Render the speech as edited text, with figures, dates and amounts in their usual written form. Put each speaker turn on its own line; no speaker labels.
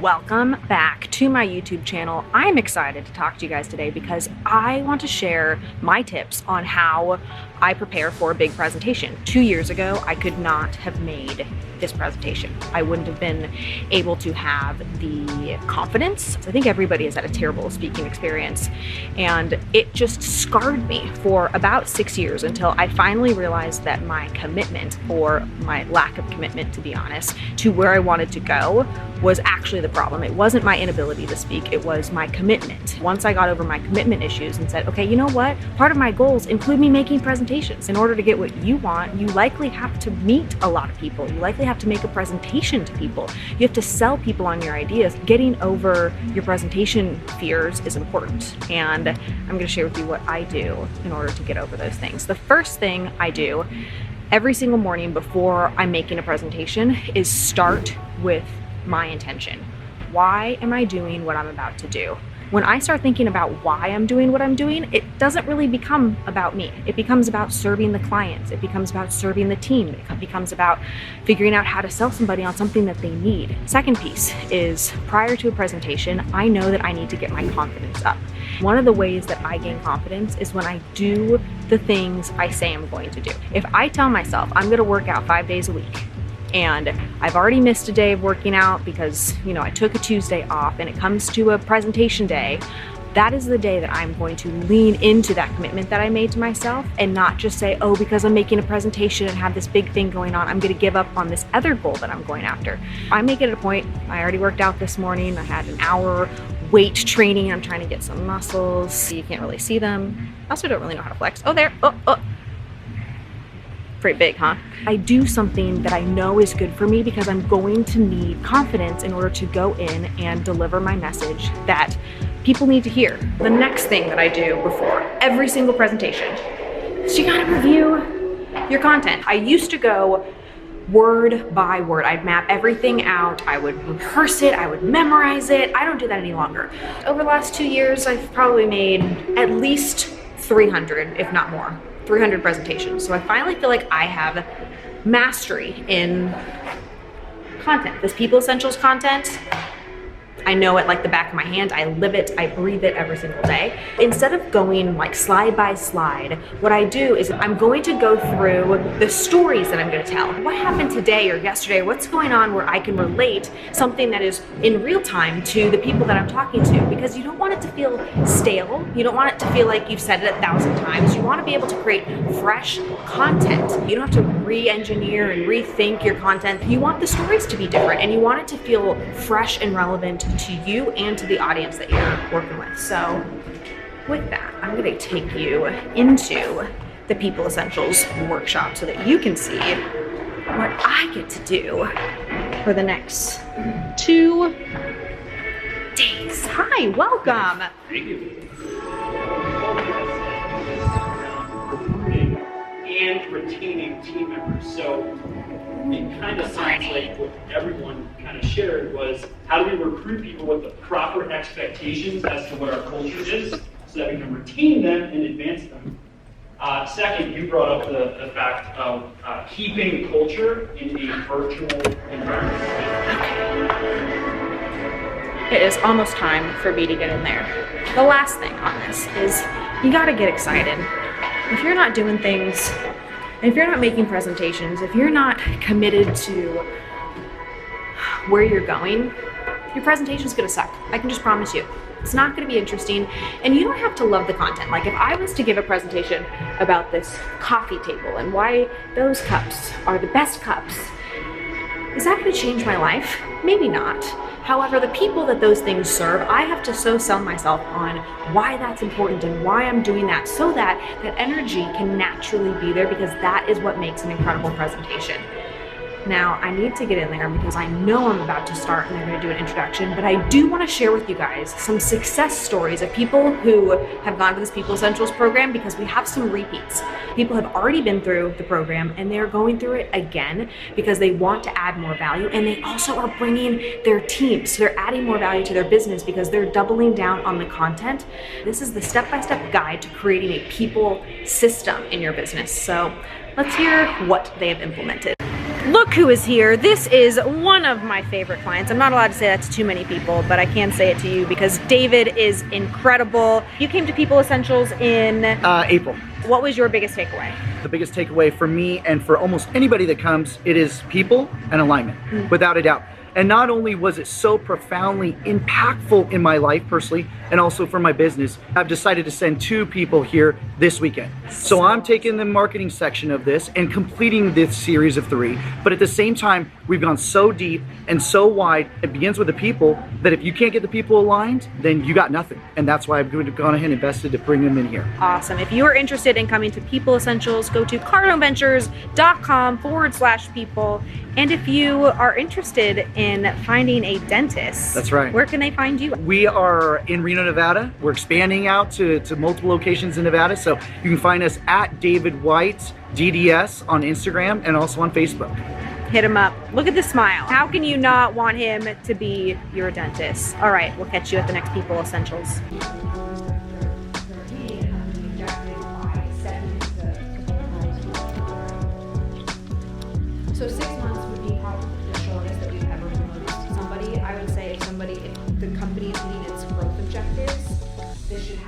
Welcome back to my YouTube channel. I'm excited to talk to you guys today because I want to share my tips on how I prepare for a big presentation. 2 years ago, I could not have made this presentation. I wouldn't have been able to have the confidence. I think everybody has had a terrible speaking experience, and it just scarred me for about 6 years until I finally realized that my commitment, or my lack of commitment to be honest, to where I wanted to go was actually the problem. It wasn't my inability to speak, it was my commitment. Once I got over my commitment issues and said, okay, you know what? Part of my goals include me making presentations. In order to get what you want, you likely have to meet a lot of people. You likely have to make a presentation to people. You have to sell people on your ideas. Getting over your presentation fears is important. And I'm going to share with you what I do in order to get over those things. The first thing I do every single morning before I'm making a presentation is start with my intention. Why am I doing what I'm about to do? When I start thinking about why I'm doing what I'm doing, it doesn't really become about me. It becomes about serving the clients. It becomes about serving the team. It becomes about figuring out how to sell somebody on something that they need. Second piece is, prior to a presentation, I know that I need to get my confidence up. One of the ways that I gain confidence is when I do the things I say I'm going to do. If I tell myself I'm going to work out 5 days a week, and I've already missed a day of working out because, I took a Tuesday off, and it comes to a presentation day, that is the day that I'm going to lean into that commitment that I made to myself and not just say, oh, because I'm making a presentation and have this big thing going on, I'm going to give up on this other goal that I'm going after. I make it a point. I already worked out this morning. I had an hour weight training. I'm trying to get some muscles. You can't really see them. I also don't really know how to flex. Oh, there. Oh. Pretty big, huh? I do something that I know is good for me because I'm going to need confidence in order to go in and deliver my message that people need to hear. The next thing that I do before every single presentation is you gotta review your content. I used to go word by word. I'd map everything out. I would rehearse it. I would memorize it. I don't do that any longer. Over the last 2 years, I've probably made at least 300, if not more. 300 presentations. So I finally feel like I have mastery in content. This People Essentials content, I know it like the back of my hand. I live it, I breathe it every single day. Instead of going like slide by slide, what I do is I'm going to go through the stories that I'm going to tell. What happened today or yesterday? What's going on where I can relate something that is in real time to the people that I'm talking to? Because you don't want it to feel stale. You don't want it to feel like you've said it 1,000 times. You want to be able to create fresh content. You don't have to re-engineer and rethink your content. You want the stories to be different, and you want it to feel fresh and relevant to you and to the audience that you're working with. So with that, I'm going to take you into the People Essentials workshop so that you can see what I get to do for the next 2 days. Hi, welcome.
Thank you. And retaining team members. So it kind of sounds like what everyone kind of shared was, how do we recruit people with the proper expectations as to what our culture is so that we can retain them and advance them. Second, you brought up the fact of keeping culture in a virtual environment.
It is almost time for me to get in there. The last thing on this is you got to get excited. If you're not doing things, if you're not making presentations, if you're not committed to where you're going, your presentation's gonna suck. I can just promise you. It's not gonna be interesting, and you don't have to love the content. Like if I was to give a presentation about this coffee table and why those cups are the best cups, is that gonna change my life? Maybe not. However, the people that those things serve, I have to so sell myself on why that's important and why I'm doing that so that that energy can naturally be there, because that is what makes an incredible presentation. Now, I need to get in there because I know I'm about to start and they're going to do an introduction, but I do want to share with you guys some success stories of people who have gone to this People Essentials program, because we have some repeats. People have already been through the program and they're going through it again because they want to add more value, and they also are bringing their teams. So they're adding more value to their business because they're doubling down on the content. This is the step-by-step guide to creating a people system in your business. So let's hear what they have implemented. Look who is here. This is one of my favorite clients. I'm not allowed to say that to too many people, but I can say it to you because David is incredible. You came to People Essentials in
April.
What was your biggest takeaway?
The biggest takeaway for me and for almost anybody that comes, it is people and alignment, without a doubt. And not only was it so profoundly impactful in my life personally, and also for my business, I've decided to send 2 people here this weekend. So I'm taking the marketing section of this and completing this series of 3. But at the same time, we've gone so deep and so wide. It begins with the people that if you can't get the people aligned, then you got nothing. And that's why I've gone ahead and invested to bring them in here.
Awesome. If you are interested in coming to People Essentials, go to cardoneventures.com/people. And if you are interested in finding a dentist,
that's right.
Where can they find you?
We are in Reno, Nevada. We're expanding out to multiple locations in Nevada. So you can find us at David White DDS on Instagram and also on Facebook.
Hit him up. Look at the smile. How can you not want him to be your dentist? All right, we'll catch you at the next People Essentials. So 6 months would be probably the shortest that we've ever promoted to somebody. I would say if the company is meeting its growth objectives, this should happen.